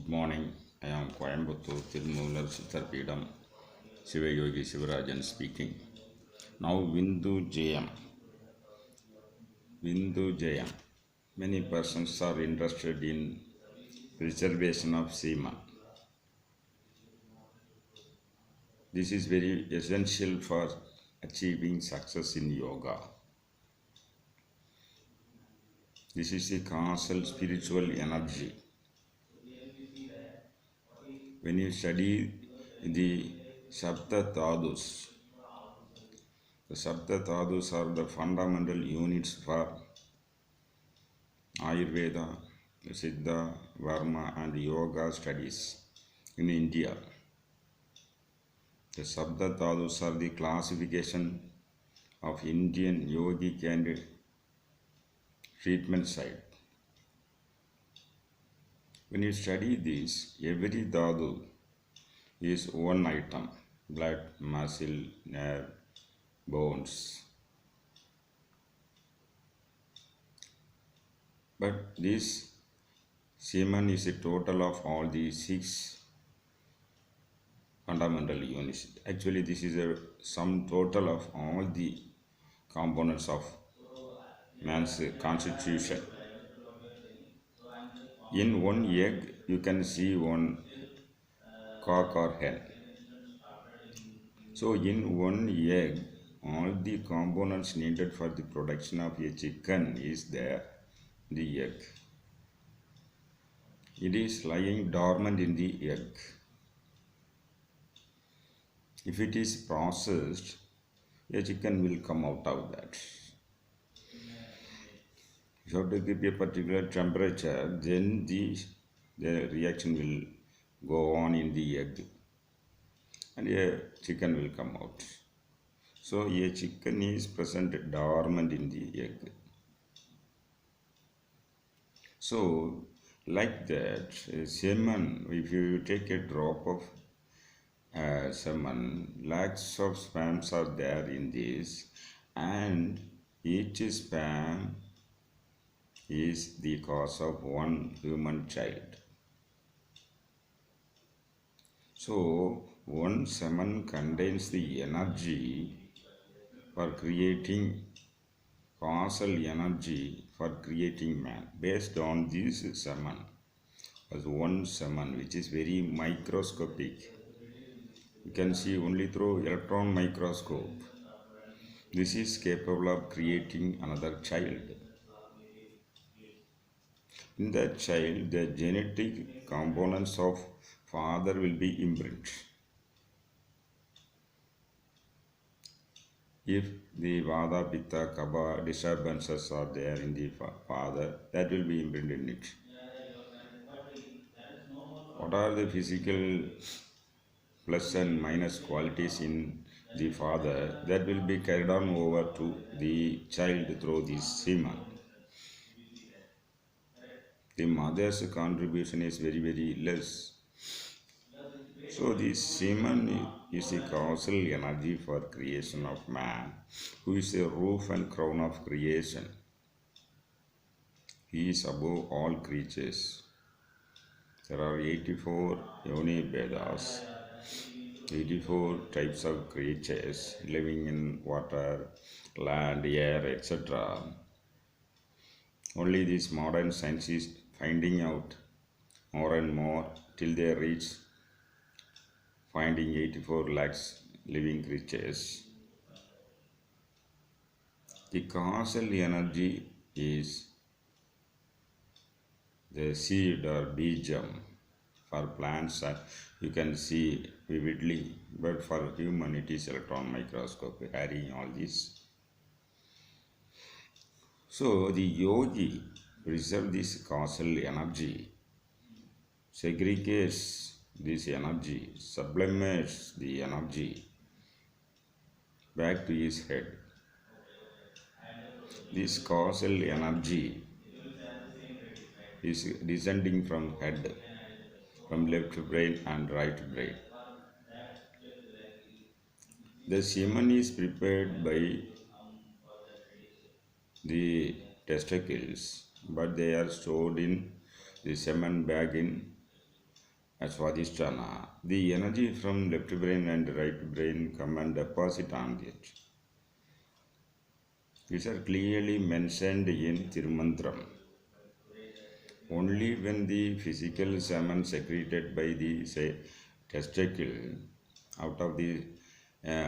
Morning. I am Coimbatore Tirumular Sitharpeedam Sivayogi Sivarajan speaking. Now Vindhu jeyam. Vindhu jeyam. Many persons are interested in preservation of semen. This is very essential for achieving success in yoga. This is the causal spiritual energy. When you study the Sabda Tadus, the Sabda Tadus are the fundamental units for Ayurveda, Siddha, Varma and Yoga studies in India. The Sabda Tadus are the classification of Indian yogic and treatment side. When you study this, every dhatu is one item: blood, muscle, nerve, bones. But this semen is a total of all the 6 fundamental units. Actually, this is a sum total of all the components of man's constitution. In one egg, you can see one cock or hen. So, in one egg, all the components needed for the production of a chicken is there in the egg. It is lying dormant in the egg. If it is processed, a chicken will come out of that. You have to keep a particular temperature, then the reaction will go on in the egg and a chicken will come out. So a chicken is present dormant in the egg. So like that, semen, if you take a drop of semen, lakhs of sperms are there in this, and each sperm is the cause of one human child. So, one semen contains the energy for creating, causal energy for creating man. Based on this semen, as one semen which is very microscopic, you can see only through electron microscope. This is capable of creating another child. In that child, the genetic components of father will be imprinted. If the Vada, Pitta, Kapha disturbances are there in the father, that will be imprinted in it. What are the physical plus and minus qualities in the father, that will be carried on over to the child through the semen. The mother's contribution is very, very less. So the semen is the causal energy for creation of man, who is the roof and crown of creation. He is above all creatures. There are 84 Yoni Vedas, 84 types of creatures living in water, land, air, etc. Only this modern science is finding out more and more till they reach finding 84 lakhs living creatures. The causal energy is the seed or jeyam. For plants, you can see vividly, but for human it is electron microscope carrying all this. So the yogi preserves this causal energy, segregates this energy, sublimates the energy back to his head. This causal energy is descending from head, from left brain and right brain. The semen is prepared by the testicles, but they are stored in the semen bag in at Swadhisthana, the energy from left brain and right brain come and deposit on it. These are clearly mentioned in Tirumantram. Only when the physical semen secreted by the testicle out of the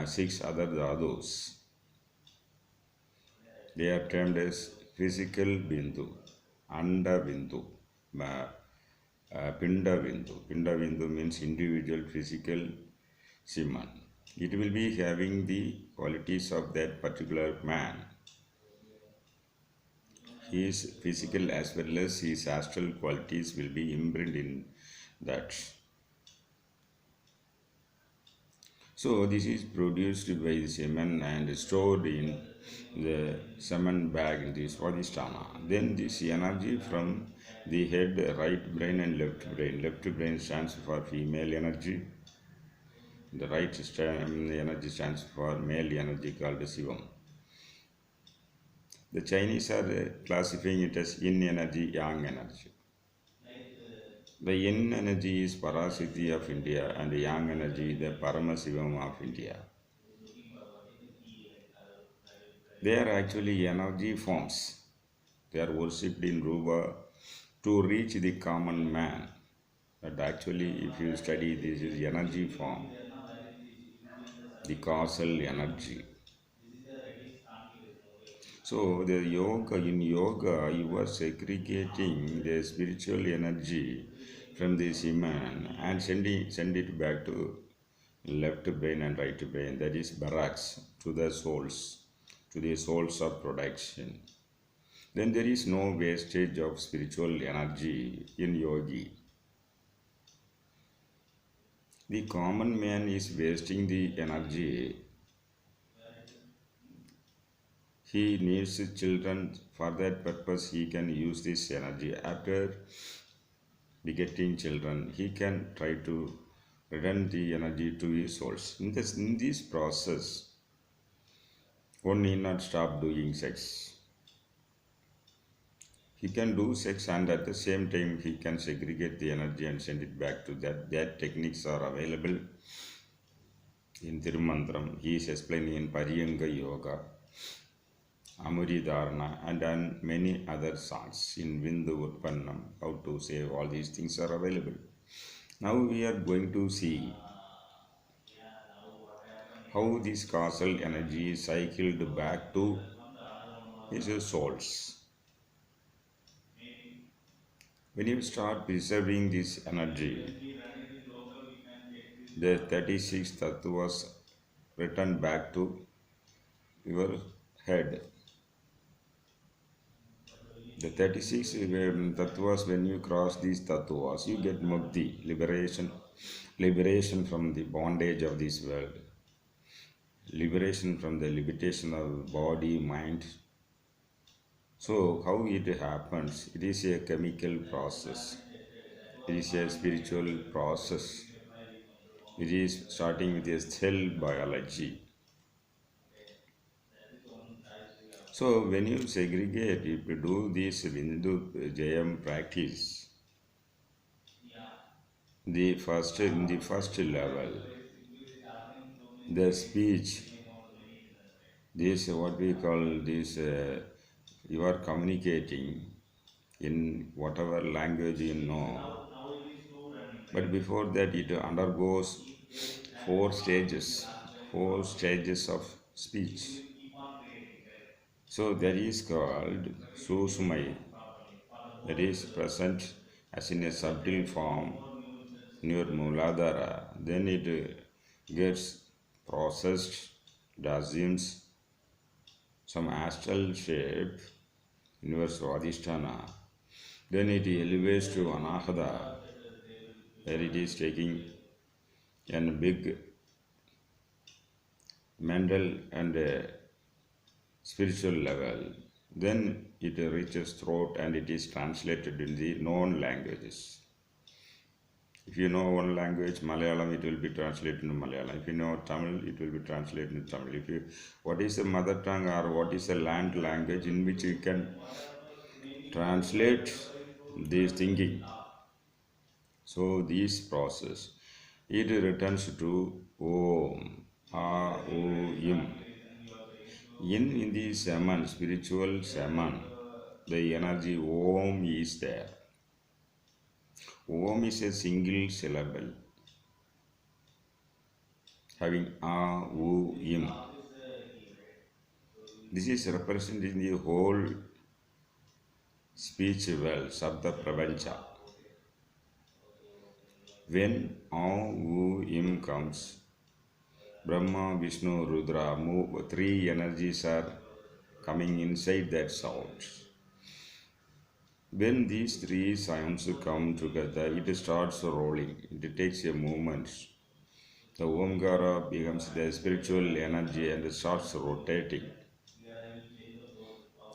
six other dhadus, they are termed as physical Vindhu, Anda Vindhu, Pinda Vindhu. Pinda Vindhu means individual physical semen. It will be having the qualities of that particular man. His physical as well as his astral qualities will be imprinted in that. So this is produced by the semen and stored in the semen bag in the Swadhisthana. Then this energy from the head, right brain and left brain. Left brain stands for female energy. The energy stands for male energy called Shivam. The Chinese are classifying it as yin energy, yang energy. The yin energy is Parasiddhi of India and the yang energy the Paramasivam of India. They are actually energy forms. They are worshipped in Rupa to reach the common man. But actually, if you study, this is energy form, the causal energy. So in yoga, you are segregating the spiritual energy from the semen and send it back to left brain and right brain. That is barracks to the souls of production. Then there is no wastage of spiritual energy in yogi. The common man is wasting the energy. He needs children. For that purpose, he can use this energy. After begetting children, he can try to return the energy to his souls. In this process, one need not stop doing sex. He can do sex and at the same time he can segregate the energy and send it back to that. That techniques are available in Tirumantram. He is explaining in Pariyanga Yoga, Amuridharana and many other songs in Vindhu Utpannam. How to say all these things are available. Now we are going to see how this causal energy is cycled back to his souls. When you start preserving this energy, the 36 tattvas return back to your head. The 36 tattvas, when you cross these tattvas, you get mukti, liberation from the bondage of this world, liberation from the limitation of body, mind. So how it happens? It is a chemical process. It is a spiritual process. It is starting with a cell biology. So when you segregate, if you do this Vindhu jeyam practice, in the first level, the speech, this what we call this, you are communicating in whatever language you know. But before that, it undergoes four stages of speech. So that is called Susumai, that is present as in a subtle form in your Muladhara. Then it gets processed, it assumes some astral shape in your Swadhisthana. Then it elevates to Anahata, where it is taking a big mental and spiritual level. Then it reaches throat and it is translated in the known languages. If you know one language, Malayalam, it will be translated into Malayalam. If you know Tamil, it will be translated into Tamil. What is the mother tongue or what is the land language in which you can translate this thinking? So this process, it returns to Om, A, O, Im. In the semen, spiritual semen, the energy Om is there. Om is a single syllable having A, U, Im. This is representing the whole speech well, Sabda Prapancha. When A, U, Im comes, Brahma, Vishnu, Rudra, three energies are coming inside that sound. When these three sounds come together, it starts rolling. It takes a moment. The Omkara becomes the spiritual energy and starts rotating.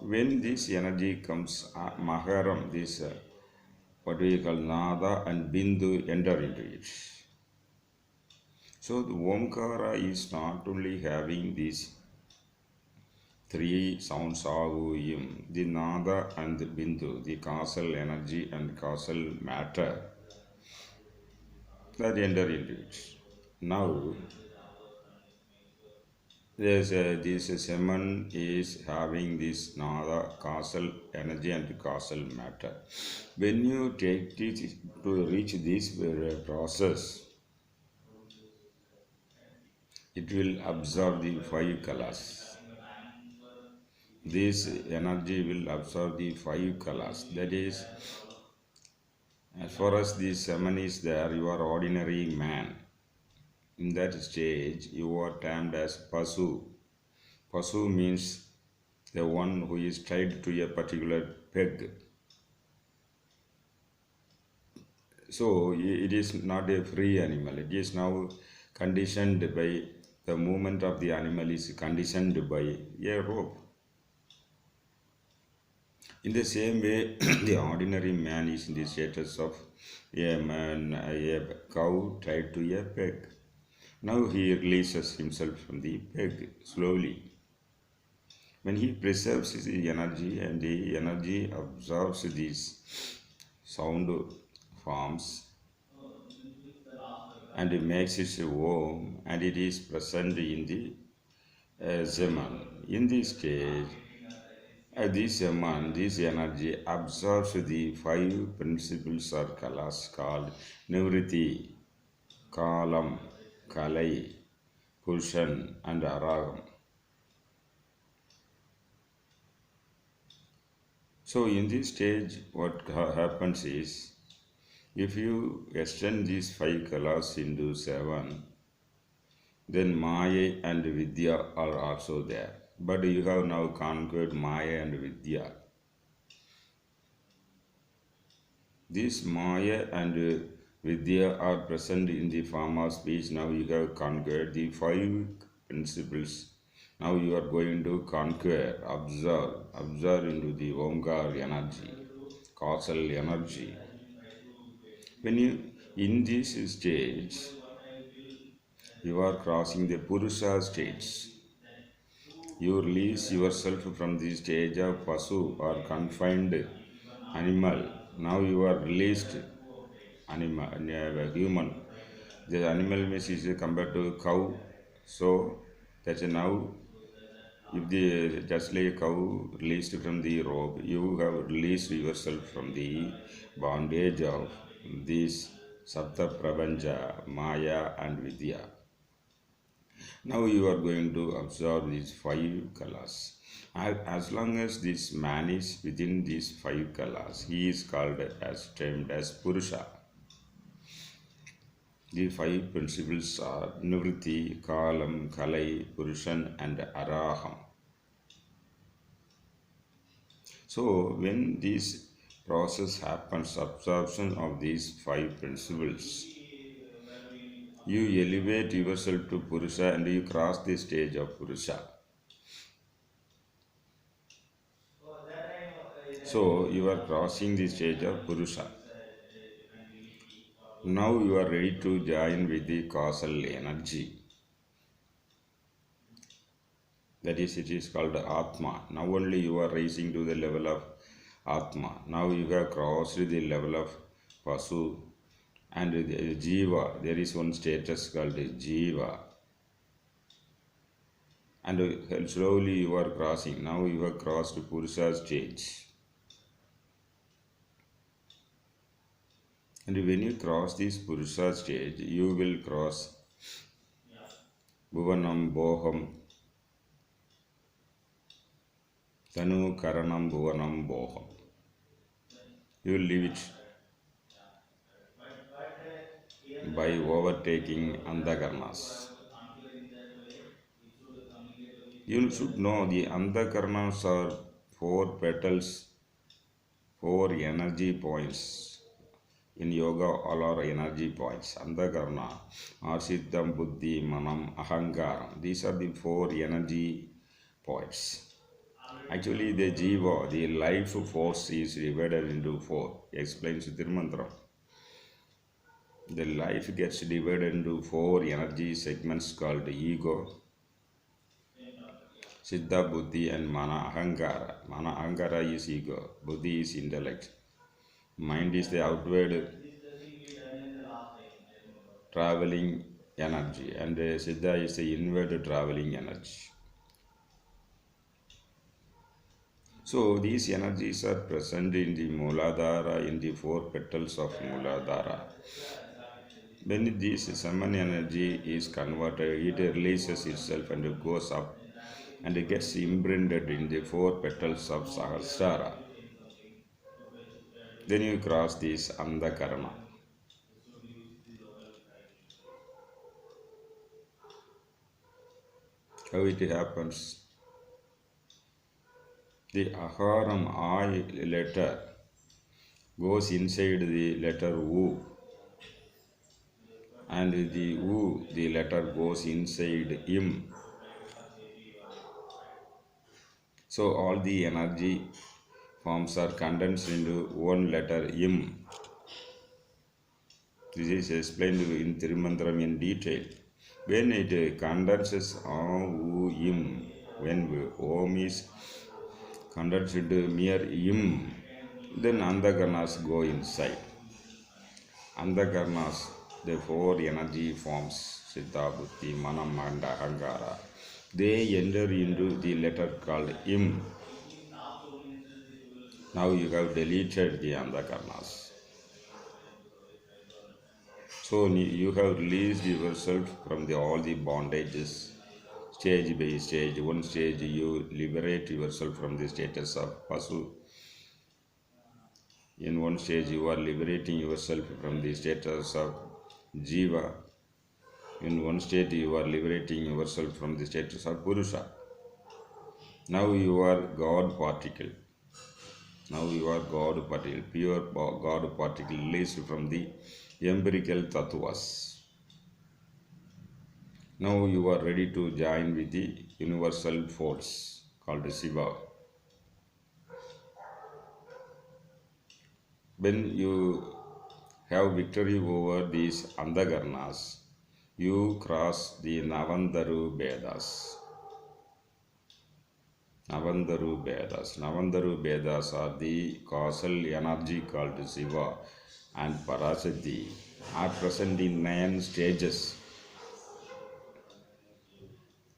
When this energy comes, Maharam, this what we call Nada and Vindhu enter into it. So the Omkara is not only having these three sounds Ahu, Im, the Nada and the Vindhu, the causal energy and causal matter that enter into it. Now, this semen is having this Nada causal energy and causal matter. When you take it to reach this process, it will absorb the five colors. This energy will absorb the five colors. That is, as far as the semen is there, you are ordinary man. In that stage, you are termed as Pasu. Pasu means the one who is tied to a particular peg. So it is not a free animal. It is now conditioned by the movement of the animal is conditioned by a rope. In the same way, the ordinary man is in the status of a man, a cow tied to a peg. Now he releases himself from the peg slowly. When he preserves his energy and the energy absorbs these sound forms and makes it warm and it is present in the semen. In this stage, this semen, this energy absorbs the five principles or colors called Nivritti, Kalam, Kalai, Purushan and Aragam. So in this stage, what happens is, if you extend these five colors into seven, then Maya and Vidya are also there. But you have now conquered Maya and Vidya. These Maya and Vidya are present in the form of speech. Now you have conquered the five principles. Now you are going to conquer, observe into the Omkar energy, causal energy. When you, in this stage, you are crossing the Purusha stage. You release yourself from the stage of Pasu or confined animal. Now you are released animal, human. The animal means is compared to cow. So that's now, if the just like a cow released from the rope, you have released yourself from the bondage of this Sapta Prabanja, Maya and Vidya. Now you are going to observe these five colors. As long as this man is within these five colors, he is called as termed as Purusha. The five principles are Nivritti, Kalam, Kalai, Purushan and Araham. So when this process happens, absorption of these five principles, you elevate yourself to Purusha and you cross the stage of Purusha. So you are crossing the stage of Purusha. Now you are ready to join with the causal energy. That is, it is called Atma. Now only you are rising to the level of Atma. Now you have crossed the level of Vasu And the jiva, there is one status called jiva. And slowly you are crossing. Now you have crossed Purusha stage. And when you cross this Purusha stage, you will cross Bhuvanam Boham, Tanu Karanam Bhuvanam Boham. You will leave it by overtaking Andhakarnas. You should know the Andhakarnas are four petals, four energy points. In yoga, all are energy points. Andhakarna are Siddham, Buddhi, Manam, Ahankaram. These are the four energy points. Actually, the jiva, the life force, is divided into four. Explains Tirumantram. The life gets divided into four energy segments called ego, Siddha, Buddhi, and Mana, Ahankara. Mana, Ahankara is ego. Buddhi is intellect. Mind is the outward traveling energy, and Siddha is the inward traveling energy. So these energies are present in the Mooladhara, in the four petals of Mooladhara. When this semen energy is converted, it releases itself and goes up and it gets imprinted in the four petals of Sahasrara. Then you cross this Andhakarana. How it happens? The Aharam I letter goes inside the letter U, and the U, the letter goes inside Im. So all the energy forms are condensed into one letter Im. This is explained in Tirumantram in detail. When it condenses Im, when Om is condensed into mere Im, then Andhakarnas go inside. Andhakarnas, the four energy forms, Siddha, Buddhi, Manam, and Ahankara, they enter into the letter called Im. Now you have deleted the Andhakarnas. So you have released yourself from all the bondages, stage by stage. One stage you liberate yourself from the status of Pasu. In one stage you are liberating yourself from the status of Jiva. In one state you are liberating yourself from the status of Purusha. Now you are God particle. Now you are God particle, pure God particle released from the empirical tattvas. Now you are ready to join with the universal force called Shiva. When you have victory over these Andhakarnas, you cross the Navandaru Vedas. Navandaru Vedas. Navandaru Vedas are the causal energy called Shiva and Parasati are present in 9 stages.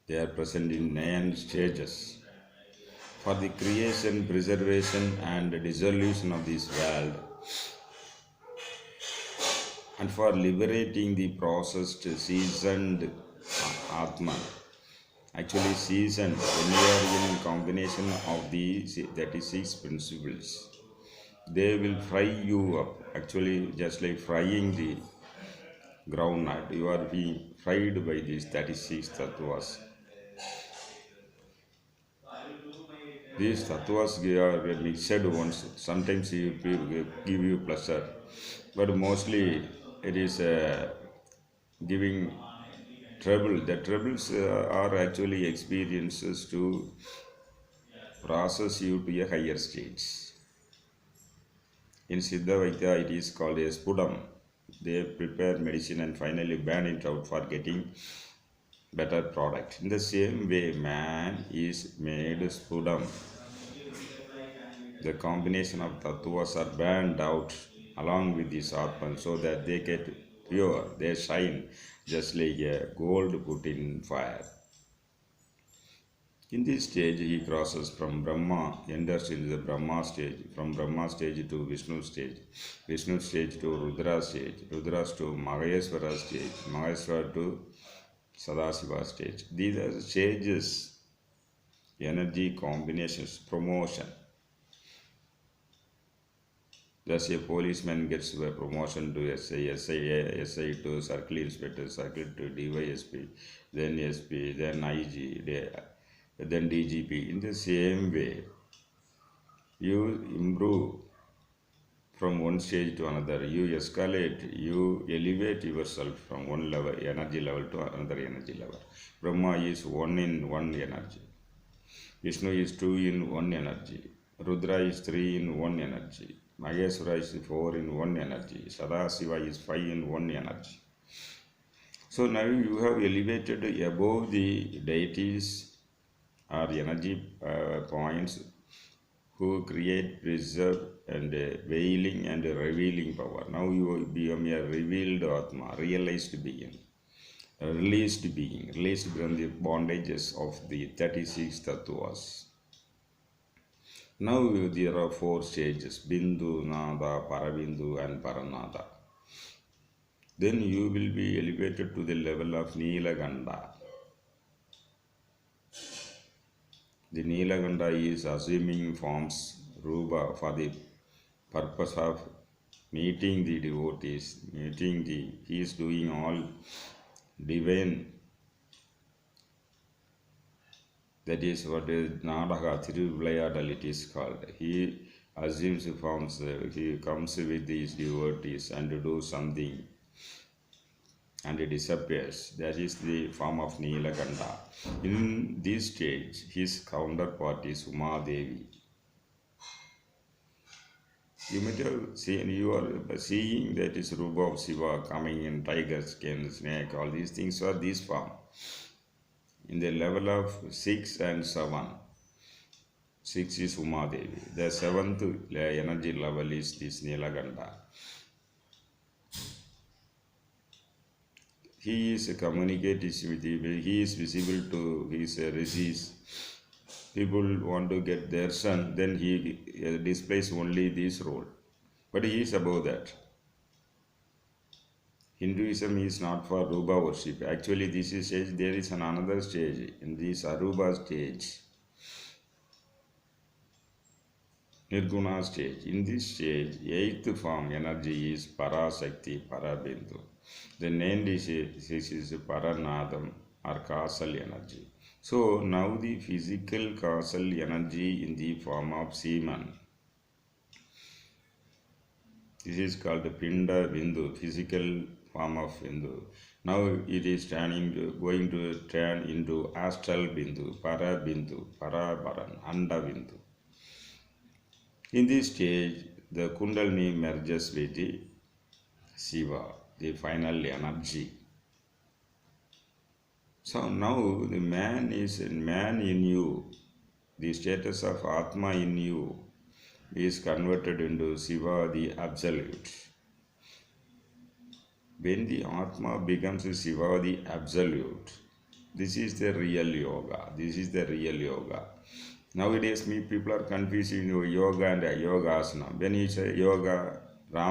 They are present in 9 stages. For the creation, preservation, and dissolution of this world, and for liberating the processed, seasoned Atman. Actually, seasoned, when you are in combination of the 36 principles, they will fry you up. Actually, just like frying the groundnut, you are being fried by these 36 tattvas. These tattvas are mixed once. Sometimes give you pleasure, but mostly it is giving trouble. The troubles are actually experiences to process you to a higher stage. In Siddha Vaidya, it is called a spudam. They prepare medicine and finally ban it out for getting better product. In the same way, man is made spudam. The combination of tattvas are banned out along with the Atman so that they get pure, they shine just like a gold put in fire. In this stage, he crosses from Brahma, enters into the Brahma stage, from Brahma stage to Vishnu stage, Vishnu stage to Rudra stage, Rudra to Maheshwara stage, Maheshwara to Sadasiva stage. These are stages, energy combinations, promotion. Thus, a policeman gets a promotion to SI to circle inspector, circle to DYSP, then SP, then IG, then DGP. In the same way, you improve from one stage to another, you escalate, you elevate yourself from one level, energy level to another energy level. Brahma is one in one energy. Vishnu is two in one energy. Rudra is three in one energy. Maheshwara is four in one energy. Sadasiva is five in one energy. So now you have elevated above the deities or energy points who create, preserve, and veiling and revealing power. Now you become a revealed Atma, realized being, released from the bondages of the 36 tattvas. Now there are four stages: Vindhu, Nada, Parabindu, and Paranada. Then you will be elevated to the level of Nilaganda. The Nilaganda is assuming forms, Rupa, for the purpose of meeting the devotees, he is doing all divine. That is what is Nadaga, Thiruvilayadal it is called. He assumes forms, he comes with these devotees and to do something and it disappears. That is the form of Nilaganda. In this stage, his counterpart is Uma Devi. You might have seen, you are seeing that is Rupa of Shiva coming in tiger skin, snake, all these things are this form. In the level of 6 and 7, 6 is Uma Devi. The 7th energy level is this Nilaganda. He is communicating with people, he is visible to his rishis. People want to get their son, then he displays only this role. But he is above that. Hinduism is not for Rupa worship. Actually, this is stage, there is another stage, in this Arupa stage, Nirguna stage. In this stage, 8th form energy is Parasakti, Parabindu. The name is Paranadam or causal energy. So now the physical causal energy in the form of semen. This is called Pinda Vindhu, physical form of Vindhu. Now it is going to turn into astral Vindhu, Parabindu, Parabaran, Anda Vindhu. In this stage, the Kundalini merges with the Shiva, the final energy. So now the man in you, the status of Atma in you is converted into Shiva, the Absolute. When the Atma becomes Shiva, the Absolute, this is the real yoga. This is the real yoga. Nowadays, people are confusing yoga and yoga asana. When you say yoga,